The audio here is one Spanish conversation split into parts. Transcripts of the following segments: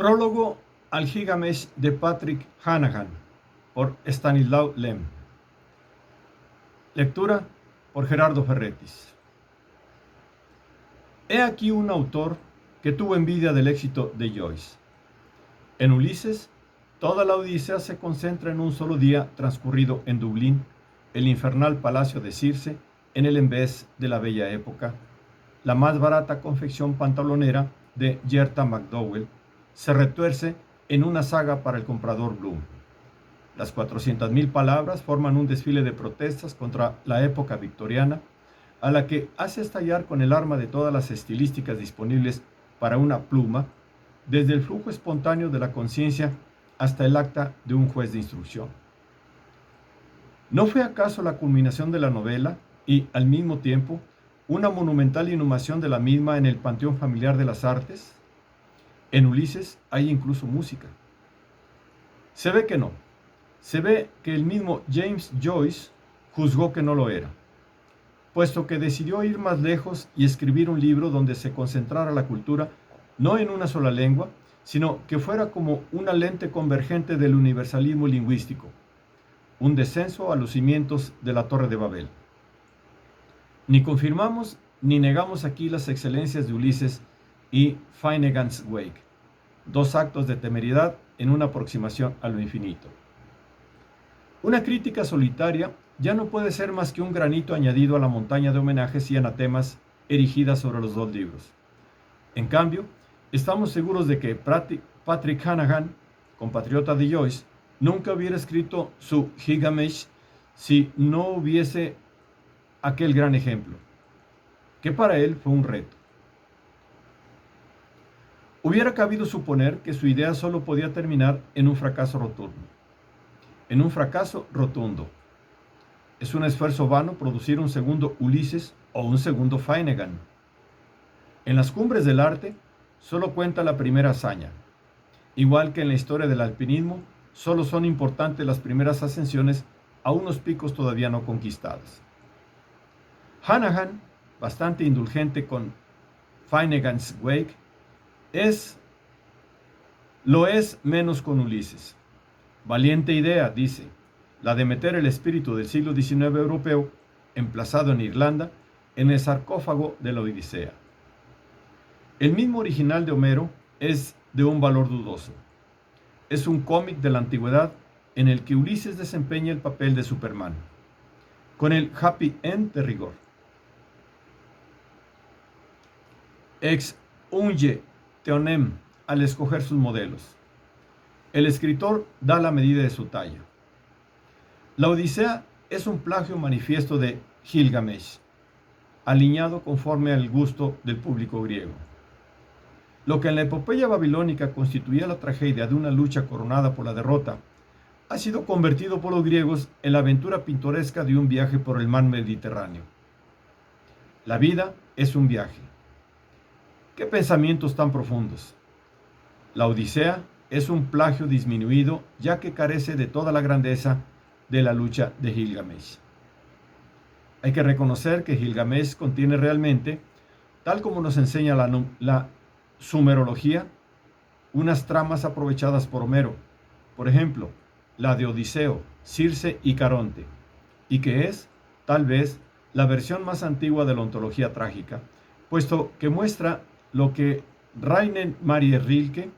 Prólogo al Gilgamesh de Patrick Hanahan por Stanislaw Lem. Lectura por Gerardo Ferretis. He aquí un autor que tuvo envidia del éxito de Joyce. En Ulises, toda la Odisea se concentra en un solo día transcurrido en Dublín, el infernal palacio de Circe, en el embés de la bella época, la más barata confección pantalonera de Gerta McDowell, se retuerce en una saga para el comprador Bloom. Las 400.000 palabras forman un desfile de protestas contra la época victoriana, a la que hace estallar con el arma de todas las estilísticas disponibles para una pluma, desde el flujo espontáneo de la conciencia hasta el acta de un juez de instrucción. ¿No fue acaso la culminación de la novela y, al mismo tiempo, una monumental inhumación de la misma en el panteón familiar de las artes? En Ulises hay incluso música. Se ve que no. Se ve que el mismo James Joyce juzgó que no lo era, puesto que decidió ir más lejos y escribir un libro donde se concentrara la cultura no en una sola lengua, sino que fuera como una lente convergente del universalismo lingüístico, un descenso a los cimientos de la Torre de Babel. Ni confirmamos ni negamos aquí las excelencias de Ulises y Finnegans Wake, dos actos de temeridad en una aproximación a lo infinito. Una crítica solitaria ya no puede ser más que un granito añadido a la montaña de homenajes y anatemas erigidas sobre los dos libros. En cambio, estamos seguros de que Patrick Hanahan, compatriota de Joyce, nunca hubiera escrito su Gilgamesh si no hubiese aquel gran ejemplo, que para él fue un reto. Hubiera cabido suponer que su idea solo podía terminar en un fracaso rotundo. En un fracaso rotundo. Es un esfuerzo vano producir un segundo Ulises o un segundo Finnegan. En las cumbres del arte solo cuenta la primera hazaña. Igual que en la historia del alpinismo, solo son importantes las primeras ascensiones a unos picos todavía no conquistados. Hanahan, bastante indulgente con Finnegans Wake, lo es menos con Ulises. Valiente idea, dice, la de meter el espíritu del siglo XIX europeo, emplazado en Irlanda, en el sarcófago de la Odisea. El mismo original de Homero es de un valor dudoso. Es un cómic de la antigüedad en el que Ulises desempeña el papel de Superman, con el happy end de rigor. Ex unge teonem al escoger sus modelos. El escritor da la medida de su talla. La Odisea es un plagio manifiesto de Gilgamesh, alineado conforme al gusto del público griego. Lo que en la epopeya babilónica constituía la tragedia de una lucha coronada por la derrota, ha sido convertido por los griegos en la aventura pintoresca de un viaje por el mar Mediterráneo. La vida es un viaje. ¿Qué pensamientos tan profundos? La Odisea es un plagio disminuido, ya que carece de toda la grandeza de la lucha de Gilgamesh. Hay que reconocer que Gilgamesh contiene realmente, tal como nos enseña la sumerología, unas tramas aprovechadas por Homero, por ejemplo, la de Odiseo, Circe y Caronte, y que es, tal vez, la versión más antigua de la ontología trágica, puesto que muestra lo que Rainer Maria Rilke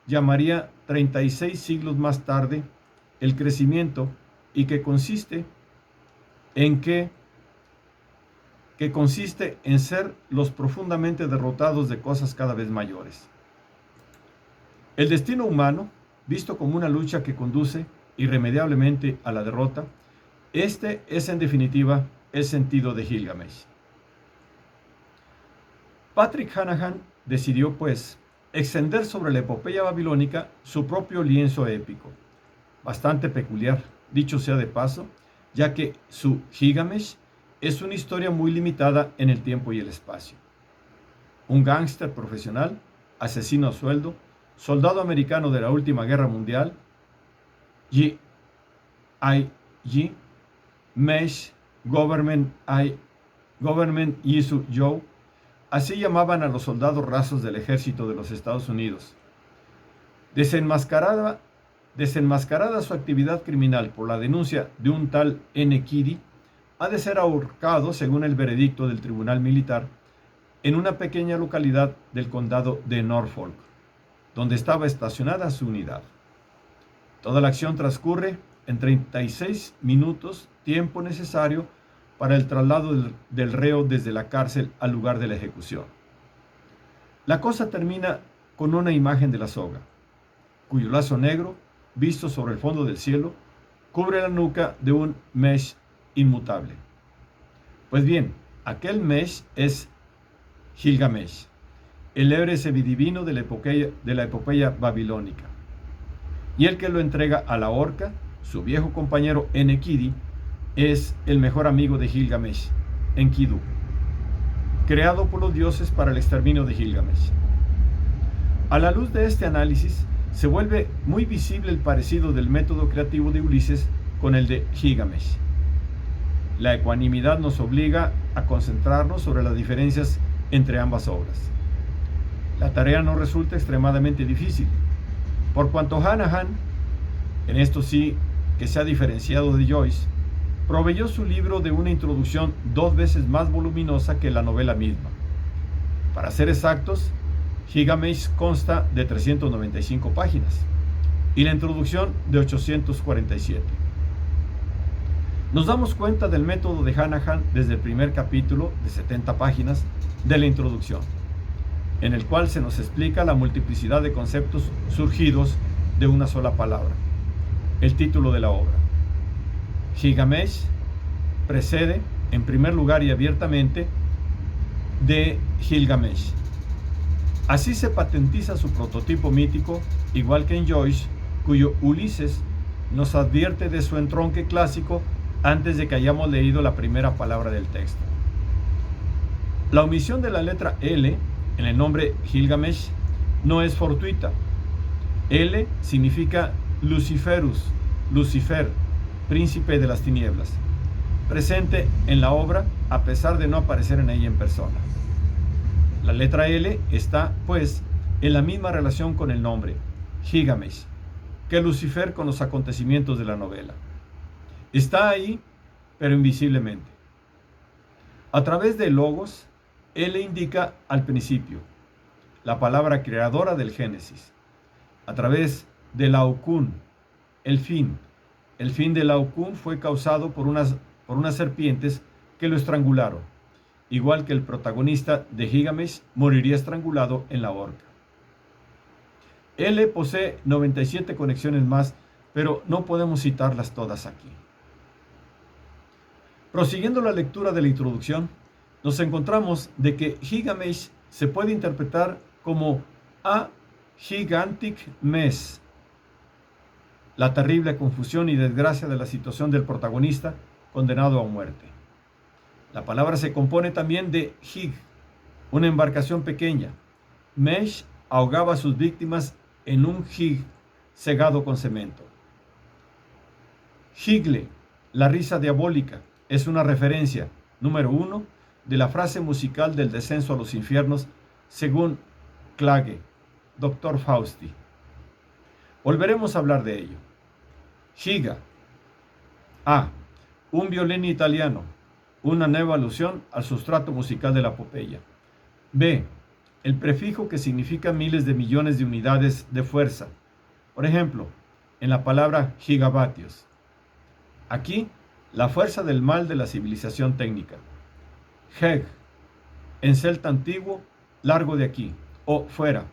llamaría 36 siglos más tarde el crecimiento, y que consiste en ser los profundamente derrotados de cosas cada vez mayores. El destino humano, visto como una lucha que conduce irremediablemente a la derrota, este es en definitiva el sentido de Gilgamesh. Patrick Hanahan decidió, pues, extender sobre la epopeya babilónica su propio lienzo épico, bastante peculiar, dicho sea de paso, ya que su Gilgamesh es una historia muy limitada en el tiempo y el espacio. Un gángster profesional, asesino a sueldo, soldado americano de la última guerra mundial, G.I.G. Mesh Government Issue Joe, así llamaban a los soldados rasos del ejército de los Estados Unidos. Desenmascarada su actividad criminal por la denuncia de un tal Enekidi, ha de ser ahorcado, según el veredicto del tribunal militar, en una pequeña localidad del condado de Norfolk, donde estaba estacionada su unidad. Toda la acción transcurre en 36 minutos, tiempo necesario para el traslado del reo desde la cárcel al lugar de la ejecución. La cosa termina con una imagen de la soga, cuyo lazo negro, visto sobre el fondo del cielo, cubre la nuca de un Mesh inmutable. Pues bien, aquel Mesh es Gilgamesh, el héroe semidivino de la epopeya babilónica, y el que lo entrega a la horca, su viejo compañero Enekidi, es el mejor amigo de Gilgamesh, Enkidu, creado por los dioses para el exterminio de Gilgamesh. A la luz de este análisis, se vuelve muy visible el parecido del método creativo de Ulises con el de Gilgamesh. La ecuanimidad nos obliga a concentrarnos sobre las diferencias entre ambas obras. La tarea no resulta extremadamente difícil, por cuanto Hanahan, en esto sí que se ha diferenciado de Joyce, proveyó su libro de una introducción 2 veces más voluminosa que la novela misma. Para ser exactos, Gilgamesh consta de 395 páginas y la introducción de 847. Nos damos cuenta del método de Hanahan desde el primer capítulo de 70 páginas de la introducción, en el cual se nos explica la multiplicidad de conceptos surgidos de una sola palabra, el título de la obra. Gilgamesh precede, en primer lugar y abiertamente, de Gilgamesh. Así se patentiza su prototipo mítico, igual que en Joyce, cuyo Ulises nos advierte de su entronque clásico antes de que hayamos leído la primera palabra del texto. La omisión de la letra L en el nombre Gilgamesh no es fortuita. L significa Luciferus, Lucifer, príncipe de las tinieblas, presente en la obra a pesar de no aparecer en ella en persona. La letra L está, pues, en la misma relación con el nombre, Gilgamesh, que Lucifer con los acontecimientos de la novela. Está ahí, pero invisiblemente. A través de logos, L indica al principio, la palabra creadora del Génesis. A través de Laocoon, el fin. El fin de Laocoon fue causado por unas serpientes que lo estrangularon, igual que el protagonista de Gilgamesh moriría estrangulado en la horca. L posee 97 conexiones más, pero no podemos citarlas todas aquí. Prosiguiendo la lectura de la introducción, nos encontramos de que Gilgamesh se puede interpretar como a gigantic mess, la terrible confusión y desgracia de la situación del protagonista condenado a muerte. La palabra se compone también de Gig, una embarcación pequeña. Mesh ahogaba a sus víctimas en un gig cegado con cemento. Gigle, la risa diabólica, es una referencia, número 1, de la frase musical del descenso a los infiernos, según Clage, Dr. Fausti. Volveremos a hablar de ello. Giga. A. Un violín italiano, una nueva alusión al sustrato musical de la epopeya. B. El prefijo que significa miles de millones de unidades de fuerza. Por ejemplo, en la palabra gigavatios. Aquí, la fuerza del mal de la civilización técnica. Heg, en celta antiguo, largo de aquí, o fuera.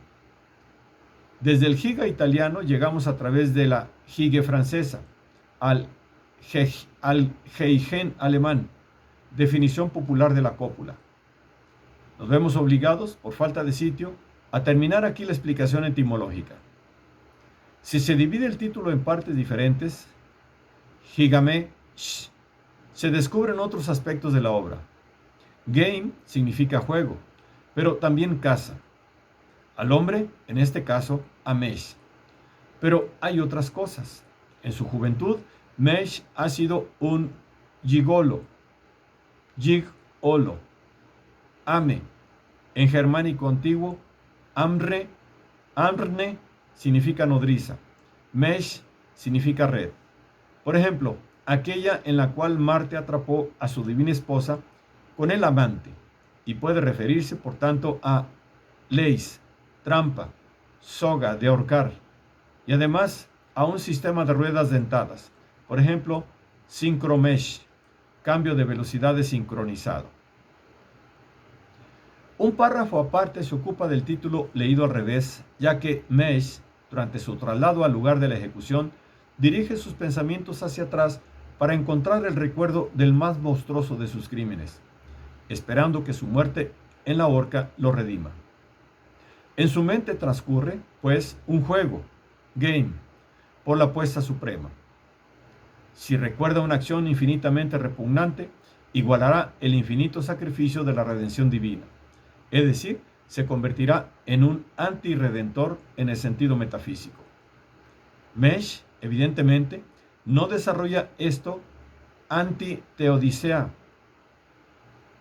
Desde el giga italiano llegamos a través de la gigue francesa al Heigen alemán, definición popular de la cópula. Nos vemos obligados, por falta de sitio, a terminar aquí la explicación etimológica. Si se divide el título en partes diferentes, Gilgamesh, se descubren otros aspectos de la obra. Game significa juego, pero también caza. Al hombre, en este caso, a Mesh. Pero hay otras cosas. En su juventud, Mesh ha sido un gigolo, gig-olo, ame, en germánico antiguo, amre, amrne, significa nodriza. Mesh significa red. Por ejemplo, aquella en la cual Marte atrapó a su divina esposa con el amante, y puede referirse, por tanto, a leis, trampa, soga de ahorcar, y además a un sistema de ruedas dentadas, por ejemplo, sincromesh, cambio de velocidades sincronizado. Un párrafo aparte se ocupa del título leído al revés, ya que Mesh, durante su traslado al lugar de la ejecución, dirige sus pensamientos hacia atrás para encontrar el recuerdo del más monstruoso de sus crímenes, esperando que su muerte en la horca lo redima. En su mente transcurre, pues, un juego, game, por la apuesta suprema. Si recuerda una acción infinitamente repugnante, igualará el infinito sacrificio de la redención divina. Es decir, se convertirá en un antirredentor en el sentido metafísico. Mesh, evidentemente, no desarrolla esto anti-teodicea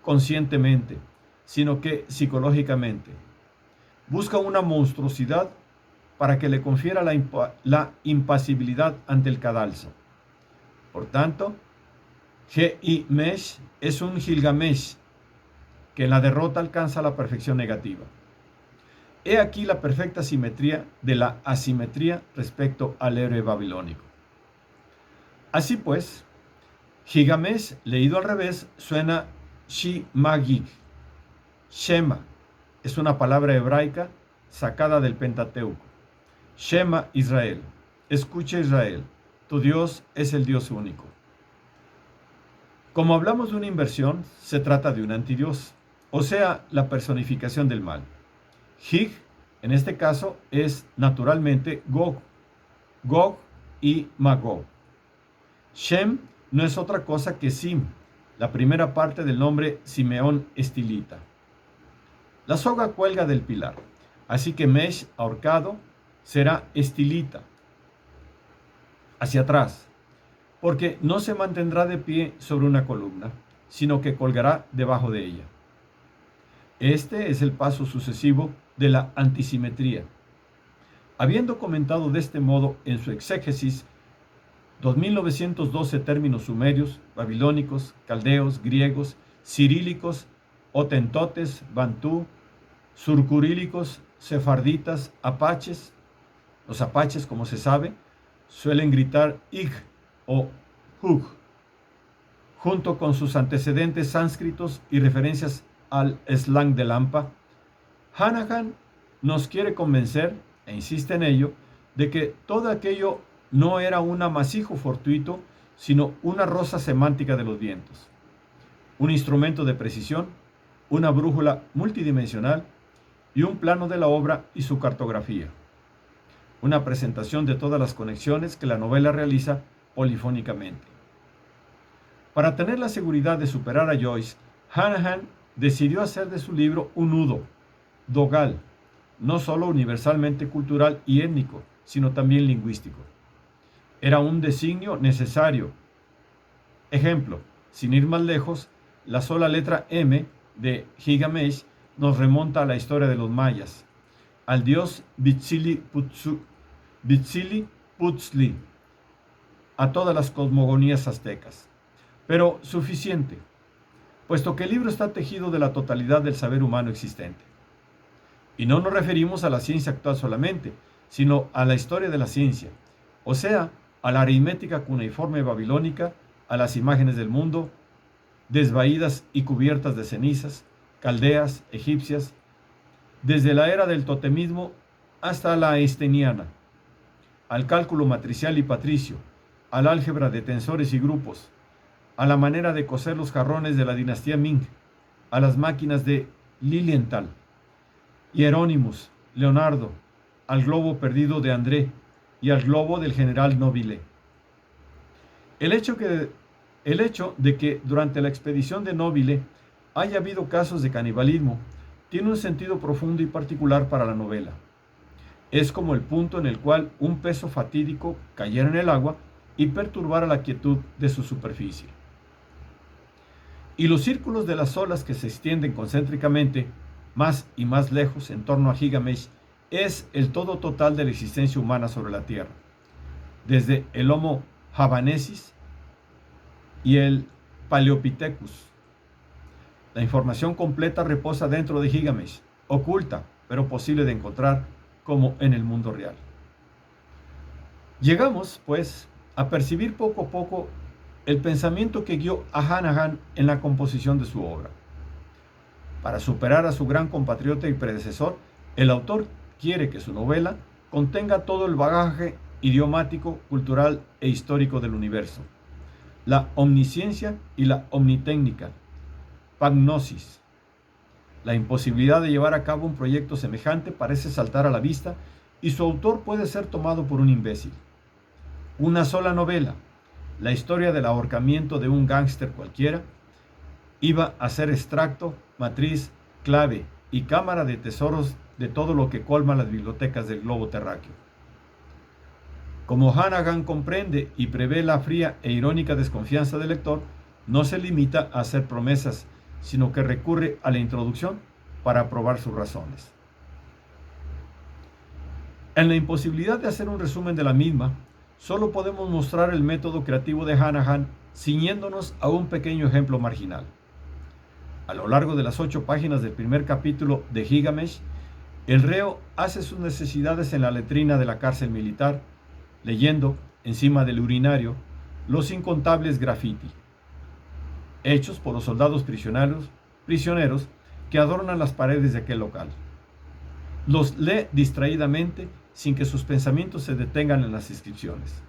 conscientemente, sino que psicológicamente. Busca una monstruosidad para que le confiera la impasibilidad ante el cadalso. Por tanto, Mesh es un Gilgamesh que en la derrota alcanza la perfección negativa. He aquí la perfecta simetría de la asimetría respecto al héroe babilónico. Así pues, Gilgamesh, leído al revés, suena Shi-Magig. Shema es una palabra hebraica sacada del Pentateuco. Shema Israel, escucha Israel, tu Dios es el Dios único. Como hablamos de una inversión, se trata de un antidios, o sea, la personificación del mal. Hig, en este caso, es naturalmente Gog, Gog y Magog. Shem no es otra cosa que Sim, la primera parte del nombre Simeón Estilita. La soga cuelga del pilar, así que Mesh, ahorcado, será Estilita, hacia atrás, porque no se mantendrá de pie sobre una columna, sino que colgará debajo de ella. Este es el paso sucesivo de la antisimetría. Habiendo comentado de este modo en su exégesis 2912 términos sumerios, babilónicos, caldeos, griegos, cirílicos, hotentotes, bantú, surcurílicos, sefarditas, apaches. Los apaches, como se sabe, suelen gritar ig o hug, junto con sus antecedentes sánscritos y referencias al slang de Lampa. Hanahan nos quiere convencer, e insiste en ello, de que todo aquello no era un amasijo fortuito, sino una rosa semántica de los vientos, un instrumento de precisión, una brújula multidimensional y un plano de la obra y su cartografía, una presentación de todas las conexiones que la novela realiza polifónicamente. Para tener la seguridad de superar a Joyce, Hanahan decidió hacer de su libro un nudo, dogal, no solo universalmente cultural y étnico, sino también lingüístico. Era un designio necesario. Ejemplo, sin ir más lejos, la sola letra M de Gilgamesh nos remonta a la historia de los mayas, al dios Huitzilipuchtli, a todas las cosmogonías aztecas. Pero suficiente, puesto que el libro está tejido de la totalidad del saber humano existente. Y no nos referimos a la ciencia actual solamente, sino a la historia de la ciencia, o sea, a la aritmética cuneiforme babilónica, a las imágenes del mundo, desvaídas y cubiertas de cenizas, caldeas, egipcias, desde la era del totemismo hasta la esteniana, al cálculo matricial y patricio, al álgebra de tensores y grupos, a la manera de coser los jarrones de la dinastía Ming, a las máquinas de Lilienthal, Hieronymus, Leonardo, al globo perdido de André y al globo del general Nobile. El hecho de que durante la expedición de Nobile haya habido casos de canibalismo tiene un sentido profundo y particular para la novela. Es como el punto en el cual un peso fatídico cayera en el agua y perturbara la quietud de su superficie. Y los círculos de las olas que se extienden concéntricamente más y más lejos en torno a Gilgamesh es el todo total de la existencia humana sobre la Tierra, desde el Homo javanensis y el Paleopithecus. La información completa reposa dentro de Gilgamesh, oculta, pero posible de encontrar, como en el mundo real. Llegamos, pues, a percibir poco a poco el pensamiento que guió a Hanahan en la composición de su obra. Para superar a su gran compatriota y predecesor, el autor quiere que su novela contenga todo el bagaje idiomático, cultural e histórico del universo, la omnisciencia y la omnitécnica, pagnosis. La imposibilidad de llevar a cabo un proyecto semejante parece saltar a la vista y su autor puede ser tomado por un imbécil. Una sola novela, la historia del ahorcamiento de un gángster cualquiera, iba a ser extracto, matriz, clave y cámara de tesoros de todo lo que colma las bibliotecas del globo terráqueo. Como Hanahan comprende y prevé la fría e irónica desconfianza del lector, no se limita a hacer promesas, sino que recurre a la introducción para probar sus razones. En la imposibilidad de hacer un resumen de la misma, solo podemos mostrar el método creativo de Hanahan ciñéndonos a un pequeño ejemplo marginal. A lo largo de las 8 páginas del primer capítulo de Gilgamesh, el reo hace sus necesidades en la letrina de la cárcel militar, leyendo, encima del urinario, los incontables graffiti, hechos por los soldados prisioneros que adornan las paredes de aquel local. Los lee distraídamente sin que sus pensamientos se detengan en las inscripciones.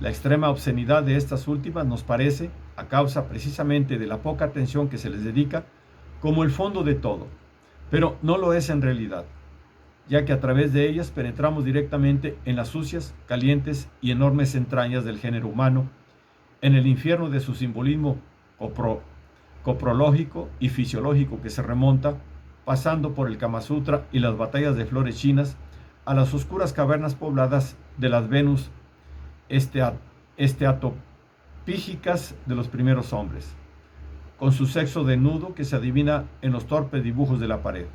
La extrema obscenidad de estas últimas nos parece, a causa precisamente de la poca atención que se les dedica, como el fondo de todo, pero no lo es en realidad, ya que a través de ellas penetramos directamente en las sucias, calientes y enormes entrañas del género humano, en el infierno de su simbolismo coprológico y fisiológico que se remonta, pasando por el Kama Sutra y las batallas de flores chinas, a las oscuras cavernas pobladas de las Venus esteatopígicas de los primeros hombres, con su sexo desnudo que se adivina en los torpes dibujos de la pared.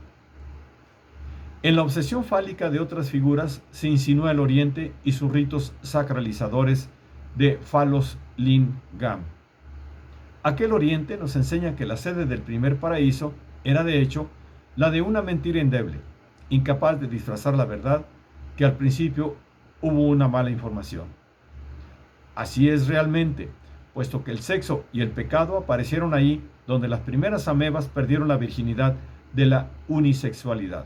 En la obsesión fálica de otras figuras se insinúa el Oriente y sus ritos sacralizadores de Phalos Lingam. Aquel Oriente nos enseña que la sede del primer paraíso era de hecho la de una mentira endeble, incapaz de disfrazar la verdad, que al principio hubo una mala información. Así es realmente, puesto que el sexo y el pecado aparecieron ahí donde las primeras amebas perdieron la virginidad de la unisexualidad.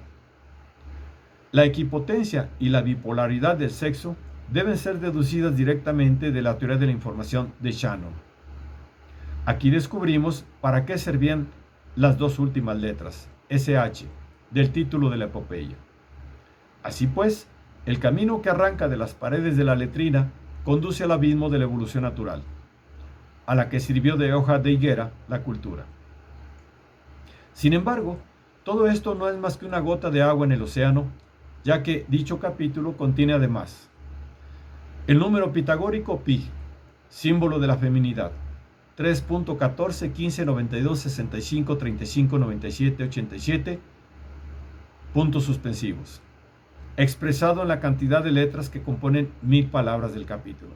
La equipotencia y la bipolaridad del sexo deben ser deducidas directamente de la teoría de la información de Shannon. Aquí descubrimos para qué servían las dos últimas letras, SH, del título de la epopeya. Así pues, el camino que arranca de las paredes de la letrina conduce al abismo de la evolución natural, a la que sirvió de hoja de higuera la cultura. Sin embargo, todo esto no es más que una gota de agua en el océano, ya que dicho capítulo contiene además el número pitagórico pi, símbolo de la feminidad, 3.14, 15, 92, 65, 35, 97, 87, puntos suspensivos, expresado en la cantidad de letras que componen 1000 palabras del capítulo.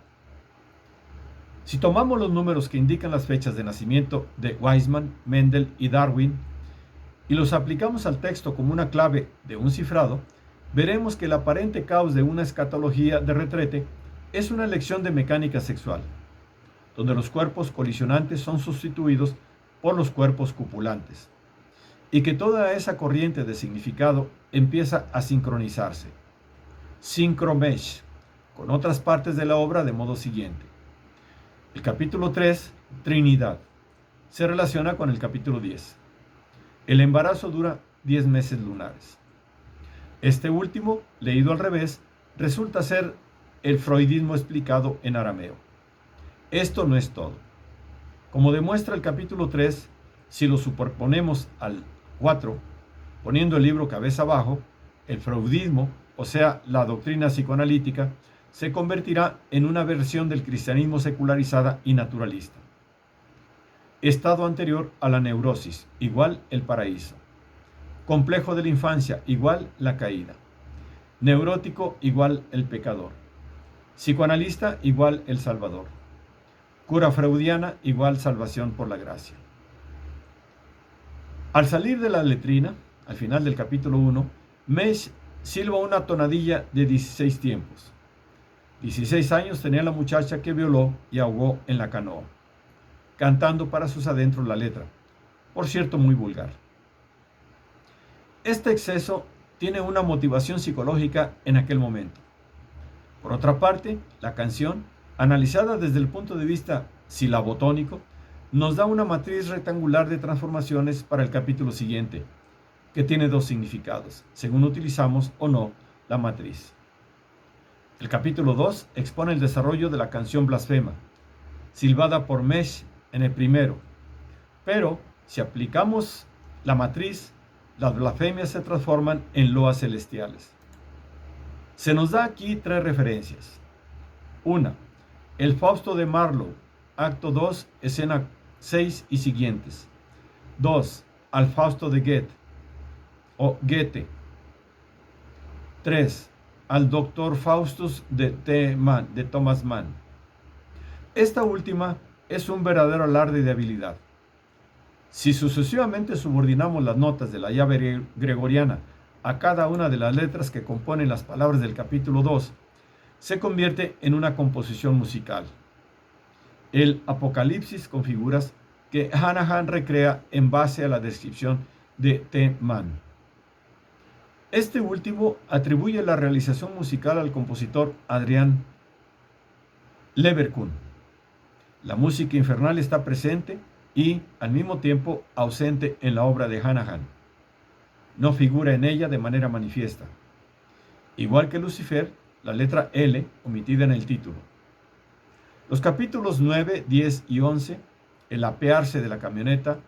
Si tomamos los números que indican las fechas de nacimiento de Weizmann, Mendel y Darwin y los aplicamos al texto como una clave de un cifrado, veremos que el aparente caos de una escatología de retrete es una lección de mecánica sexual, donde los cuerpos colisionantes son sustituidos por los cuerpos copulantes, y que toda esa corriente de significado empieza a sincronizarse, sincromesh, con otras partes de la obra de modo siguiente. El capítulo 3, Trinidad, se relaciona con el capítulo 10. El embarazo dura 10 meses lunares. Este último, leído al revés, resulta ser el freudismo explicado en arameo. Esto no es todo. Como demuestra el capítulo 3, si lo superponemos al 4, poniendo el libro cabeza abajo, el freudismo, o sea, la doctrina psicoanalítica, se convertirá en una versión del cristianismo secularizada y naturalista. Estado anterior a la neurosis, igual el paraíso. Complejo de la infancia igual la caída. Neurótico igual el pecador. Psicoanalista igual el salvador. Cura freudiana igual salvación por la gracia. Al salir de la letrina, al final del capítulo 1, Mesh silba una tonadilla de 16 tiempos. 16 años tenía la muchacha que violó y ahogó en la canoa, cantando para sus adentros la letra, por cierto muy vulgar. Este exceso tiene una motivación psicológica en aquel momento. Por otra parte, la canción, analizada desde el punto de vista silabotónico, nos da una matriz rectangular de transformaciones para el capítulo siguiente, que tiene dos significados, según utilizamos o no la matriz. El capítulo 2 expone el desarrollo de la canción blasfema, silbada por Mesh en el primero, pero si aplicamos la matriz, las blasfemias se transforman en loas celestiales. Se nos da aquí tres referencias. Una, el Fausto de Marlowe, acto 2, escena 6 y siguientes. 2, al Fausto de Goethe, o Goethe. 3, al Doctor Faustus de Thomas Mann. Esta última es un verdadero alarde de habilidad. Si sucesivamente subordinamos las notas de la llave gregoriana a cada una de las letras que componen las palabras del capítulo 2, se convierte en una composición musical. El Apocalipsis con figuras que Hanahan recrea en base a la descripción de T. Mann. Este último atribuye la realización musical al compositor Adrian Leverkühn. La música infernal está presente y, al mismo tiempo, ausente en la obra de Hanahan. No figura en ella de manera manifiesta. Igual que Lucifer, la letra L omitida en el título. Los capítulos 9, 10 y 11, el apearse de la camioneta,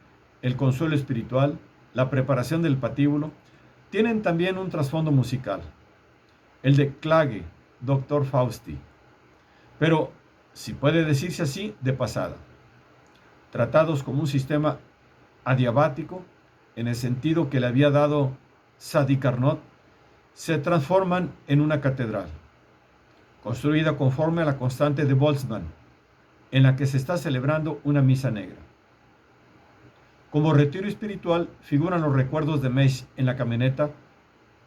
el consuelo espiritual, la preparación del patíbulo, tienen también un trasfondo musical, el de Klage, Dr. Fausti, pero, si puede decirse así, de pasada. Tratados como un sistema adiabático, en el sentido que le había dado Sadi Carnot, se transforman en una catedral, construida conforme a la constante de Boltzmann, en la que se está celebrando una misa negra. Como retiro espiritual figuran los recuerdos de Mesh en la camioneta,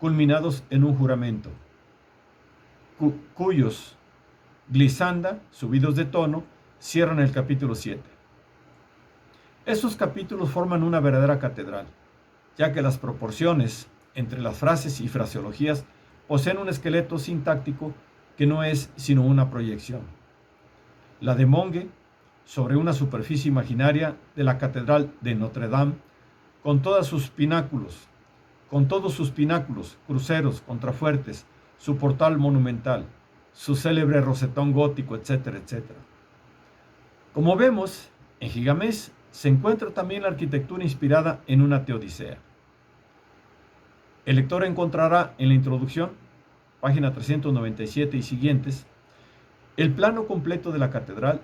culminados en un juramento, cuyos glissanda, subidos de tono, cierran el capítulo 7. Estos capítulos forman una verdadera catedral, ya que las proporciones entre las frases y fraseologías poseen un esqueleto sintáctico que no es sino una proyección. La de Monge, sobre una superficie imaginaria de la catedral de Notre Dame, con todos sus pináculos, cruceros, contrafuertes, su portal monumental, su célebre rosetón gótico, etcétera, etcétera. Como vemos, en Gilgamesh se encuentra también la arquitectura inspirada en una teodicea. El lector encontrará en la introducción, página 397 y siguientes, el plano completo de la catedral,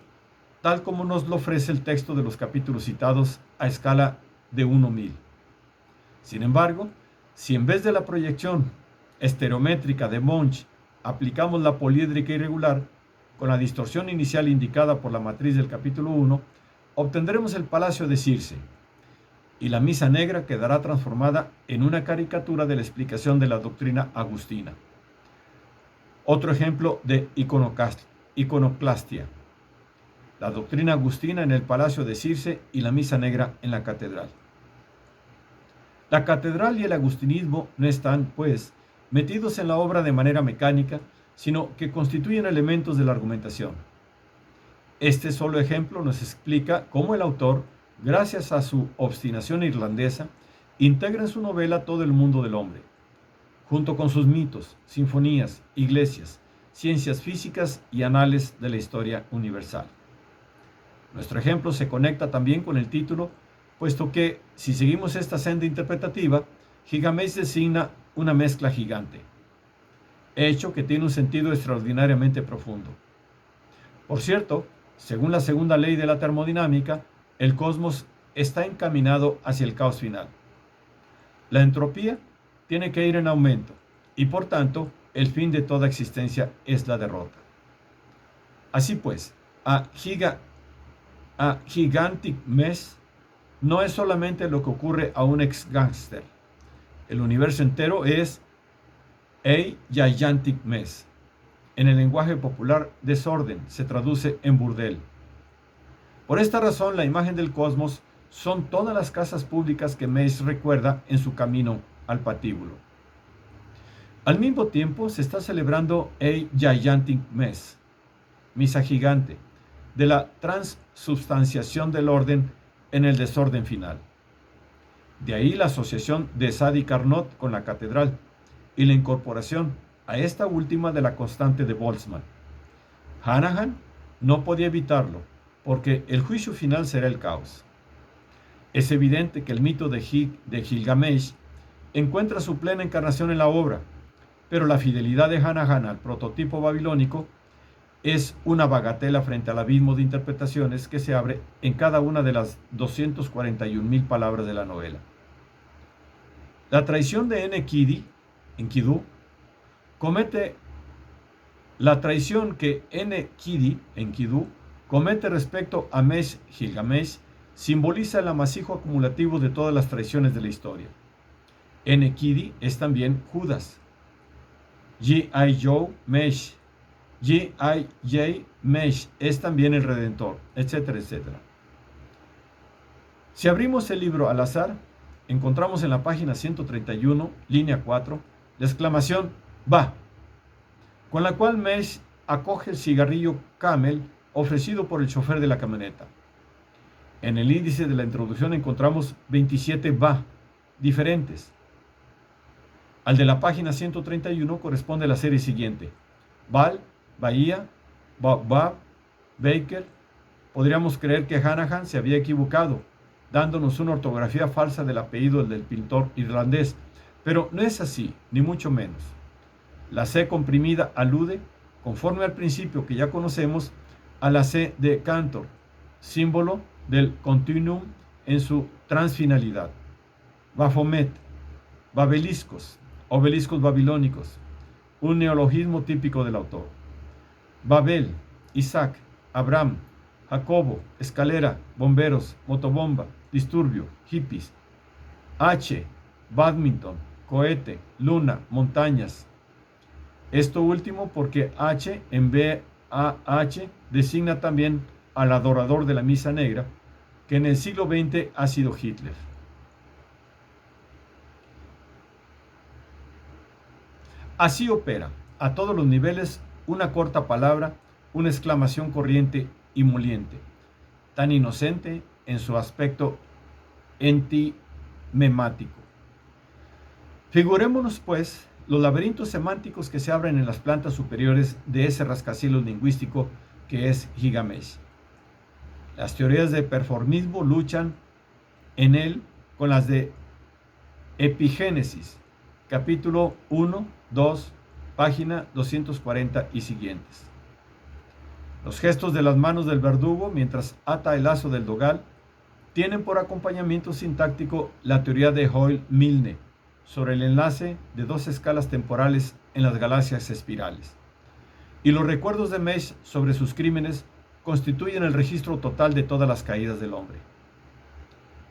tal como nos lo ofrece el texto de los capítulos citados a escala de 1:1000. Sin embargo, si en vez de la proyección estereométrica de Monge aplicamos la poliédrica irregular, con la distorsión inicial indicada por la matriz del capítulo 1, obtendremos el palacio de Circe, y la misa negra quedará transformada en una caricatura de la explicación de la doctrina agustina. Otro ejemplo de iconoclastia. La doctrina agustina en el palacio de Circe y la misa negra en la catedral. La catedral y el agustinismo no están, pues, metidos en la obra de manera mecánica, sino que constituyen elementos de la argumentación. Este solo ejemplo nos explica cómo el autor, gracias a su obstinación irlandesa, integra en su novela todo el mundo del hombre, junto con sus mitos, sinfonías, iglesias, ciencias físicas y anales de la historia universal. Nuestro ejemplo se conecta también con el título, puesto que, si seguimos esta senda interpretativa, Gilgamesh designa una mezcla gigante, hecho que tiene un sentido extraordinariamente profundo. Por cierto, según la segunda ley de la termodinámica, el cosmos está encaminado hacia el caos final. La entropía tiene que ir en aumento y por tanto el fin de toda existencia es la derrota. Así pues, a Gigantic Mess no es solamente lo que ocurre a un ex gángster. El universo entero es a Gigantic Mess. En el lenguaje popular, desorden se traduce en burdel. Por esta razón, la imagen del cosmos son todas las casas públicas que Mess recuerda en su camino al patíbulo. Al mismo tiempo, se está celebrando a Gigantic Mess, misa gigante, de la transubstanciación del orden en el desorden final. De ahí la asociación de Sadi Carnot con la catedral y la incorporación a esta última de la constante de Boltzmann. Hanahan no podía evitarlo, porque el juicio final será el caos. Es evidente que el mito de Gilgamesh encuentra su plena encarnación en la obra, pero la fidelidad de Hanahan al prototipo babilónico es una bagatela frente al abismo de interpretaciones que se abre en cada una de las 241,000 palabras de la novela. La traición de Enkidu comete la traición que Enkidu comete respecto a Gilgamesh simboliza el amasijo acumulativo de todas las traiciones de la historia. Enkidu es también Judas. G.I. Joe Mesh. G.I.J. Mesh es también el Redentor, etcétera, etcétera. Si abrimos el libro al azar, encontramos en la página 131, línea 4, la exclamación "Va", con la cual Mesh acoge el cigarrillo Camel ofrecido por el chofer de la camioneta. En el índice de la introducción encontramos 27 "Va" diferentes. Al de la página 131 corresponde la serie siguiente: Val, Bahía, Bob, Baker. Podríamos creer que Hanahan se había equivocado, dándonos una ortografía falsa del apellido del pintor irlandés, pero no es así, ni mucho menos. La C comprimida alude, conforme al principio que ya conocemos, a la C de Cantor, símbolo del continuum en su transfinalidad. Baphomet, babeliscos, obeliscos babilónicos, un neologismo típico del autor. Babel, Isaac, Abraham, Jacobo, escalera, bomberos, motobomba, disturbio, hippies. H, badminton, cohete, luna, montañas. Esto último porque H en BAH designa también al adorador de la misa negra, que en el siglo XX ha sido Hitler. Así opera, a todos los niveles, una corta palabra, una exclamación corriente y moliente, tan inocente en su aspecto entimemático. Figurémonos, pues, los laberintos semánticos que se abren en las plantas superiores de ese rascacielos lingüístico que es Gilgamesh. Las teorías de performismo luchan en él con las de Epigénesis, capítulo 1, 2, página 240 y siguientes. Los gestos de las manos del verdugo mientras ata el lazo del dogal tienen por acompañamiento sintáctico la teoría de Hoyle-Milne sobre el enlace de dos escalas temporales en las galaxias espirales. Y los recuerdos de Mesh sobre sus crímenes constituyen el registro total de todas las caídas del hombre.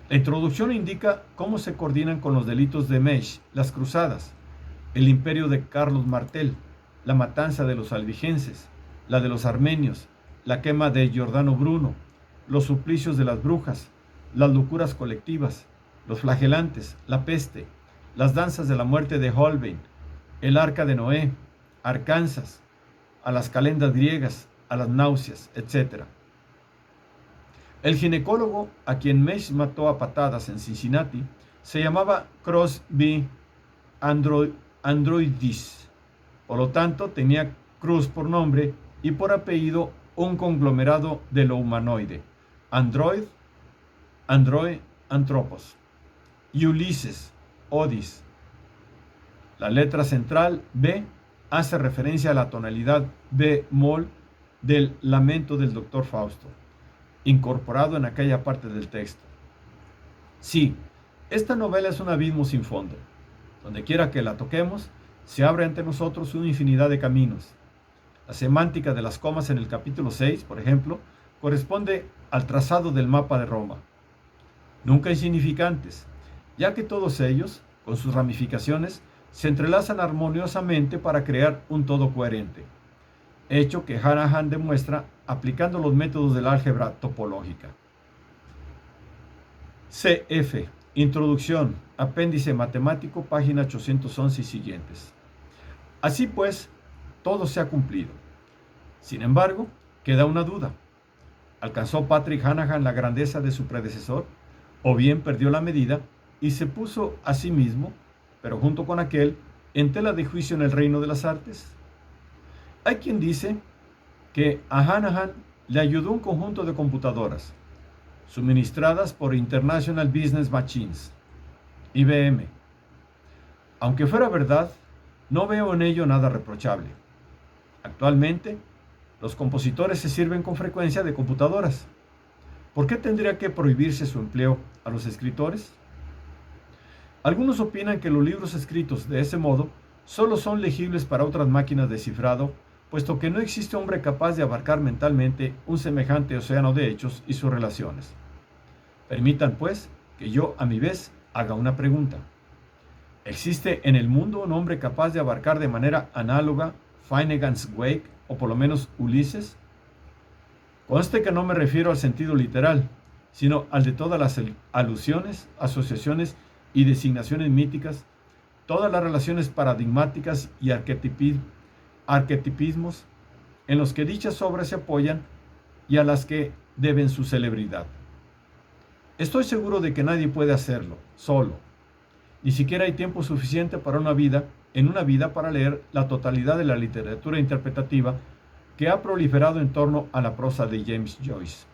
La introducción indica cómo se coordinan con los delitos de Mesh las cruzadas, el imperio de Carlos Martel, la matanza de los albigenses, la de los armenios, la quema de Giordano Bruno, los suplicios de las brujas, las locuras colectivas, los flagelantes, la peste, las danzas de la muerte de Holbein, el arca de Noé, Arkansas, a las calendas griegas, a las náuseas, etc. El ginecólogo a quien Mesh mató a patadas en Cincinnati se llamaba Crosby Androidis. Por lo tanto, tenía Cruz por nombre y por apellido un conglomerado de lo humanoide: Android, Anthropos, y Ulises, Odis. La letra central, B, hace referencia a la tonalidad bemol del lamento del Dr. Fausto, incorporado en aquella parte del texto. Sí, Esta novela es un abismo sin fondo. Donde quiera que la toquemos, se abre ante nosotros una infinidad de caminos. La semántica de las comas en el capítulo 6, por ejemplo, corresponde al trazado del mapa de Roma. Nunca insignificantes, ya que todos ellos, con sus ramificaciones, se entrelazan armoniosamente para crear un todo coherente, hecho que Hanahan demuestra aplicando los métodos del álgebra topológica. CF, Introducción, apéndice matemático, página 811 y siguientes. Así pues, todo se ha cumplido. Sin embargo, queda una duda. ¿Alcanzó Patrick Hanahan la grandeza de su predecesor? ¿O bien perdió la medida y se puso a sí mismo, pero junto con aquel, en tela de juicio en el reino de las artes? Hay quien dice que a Hanahan le ayudó un conjunto de computadoras, suministradas por International Business Machines, IBM. Aunque fuera verdad, no veo en ello nada reprochable. Actualmente, los compositores se sirven con frecuencia de computadoras. ¿Por qué tendría que prohibirse su empleo a los escritores? Algunos opinan que los libros escritos de ese modo solo son legibles para otras máquinas de cifrado, puesto que no existe hombre capaz de abarcar mentalmente un semejante océano de hechos y sus relaciones. Permitan, pues, que yo, a mi vez, haga una pregunta. ¿Existe en el mundo un hombre capaz de abarcar de manera análoga Finnegans Wake, o por lo menos Ulises? Conste que no me refiero al sentido literal, sino al de todas las alusiones, asociaciones y designaciones míticas, todas las relaciones paradigmáticas y arquetipismos en los que dichas obras se apoyan y a las que deben su celebridad. Estoy seguro de que nadie puede hacerlo, solo. Ni siquiera hay tiempo suficiente para una vida para leer la totalidad de la literatura interpretativa que ha proliferado en torno a la prosa de James Joyce.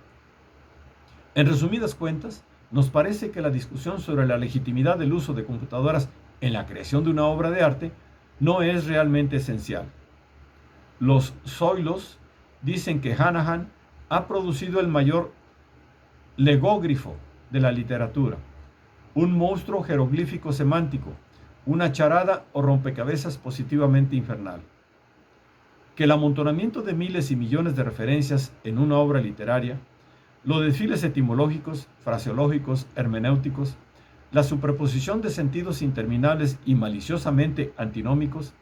En resumidas cuentas, nos parece que la discusión sobre la legitimidad del uso de computadoras en la creación de una obra de arte no es realmente esencial. Los zoilos dicen que Hanahan ha producido el mayor legógrifo de la literatura, un monstruo jeroglífico semántico, una charada o rompecabezas positivamente infernal. Que el amontonamiento de miles y millones de referencias en una obra literaria, los desfiles etimológicos, fraseológicos, hermenéuticos, la superposición de sentidos interminables y maliciosamente antinómicos,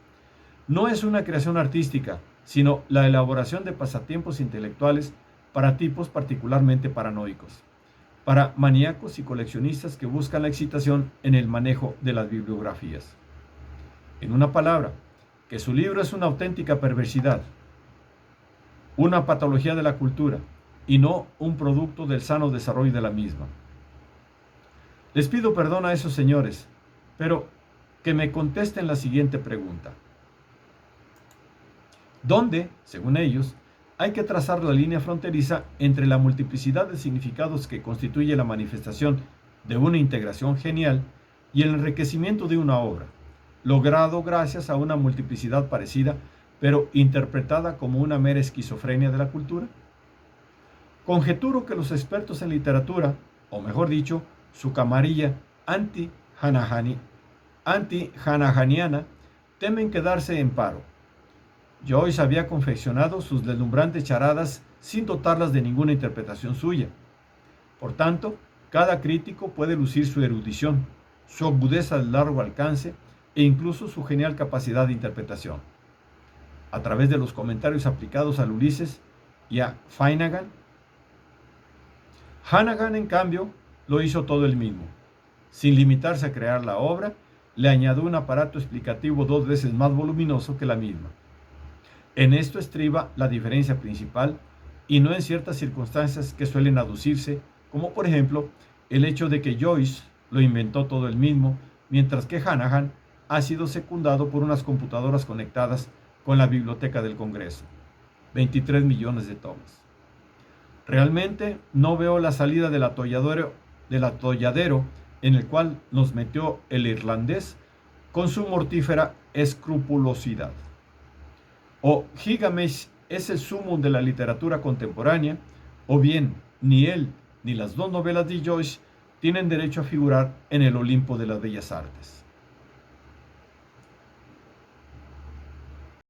no es una creación artística, sino la elaboración de pasatiempos intelectuales para tipos particularmente paranoicos, para maníacos y coleccionistas que buscan la excitación en el manejo de las bibliografías. En una palabra, que su libro es una auténtica perversidad, una patología de la cultura y no un producto del sano desarrollo de la misma. Les pido perdón a esos señores, pero que me contesten la siguiente pregunta. ¿Dónde, según ellos, hay que trazar la línea fronteriza entre la multiplicidad de significados que constituye la manifestación de una integración genial y el enriquecimiento de una obra, logrado gracias a una multiplicidad parecida, pero interpretada como una mera esquizofrenia de la cultura? Conjeturo que los expertos en literatura, o mejor dicho, su camarilla anti-hanahaniana, temen quedarse en paro. Joyce había confeccionado sus deslumbrantes charadas sin dotarlas de ninguna interpretación suya. Por tanto, cada crítico puede lucir su erudición, su agudeza de largo alcance e incluso su genial capacidad de interpretación. A través de los comentarios aplicados al Ulises y a Finnegans, Hanahan, en cambio, lo hizo todo él mismo. Sin limitarse a crear la obra, le añadió un aparato explicativo 2 veces más voluminoso que la misma. En esto estriba la diferencia principal y no en ciertas circunstancias que suelen aducirse, como por ejemplo el hecho de que Joyce lo inventó todo él mismo, mientras que Hanahan ha sido secundado por unas computadoras conectadas con la Biblioteca del Congreso. 23 millones de tomas. Realmente no veo la salida del atolladero en el cual nos metió el irlandés con su mortífera escrupulosidad. O Gilgamesh es el sumum de la literatura contemporánea, o bien ni él ni las dos novelas de Joyce tienen derecho a figurar en el Olimpo de las bellas artes.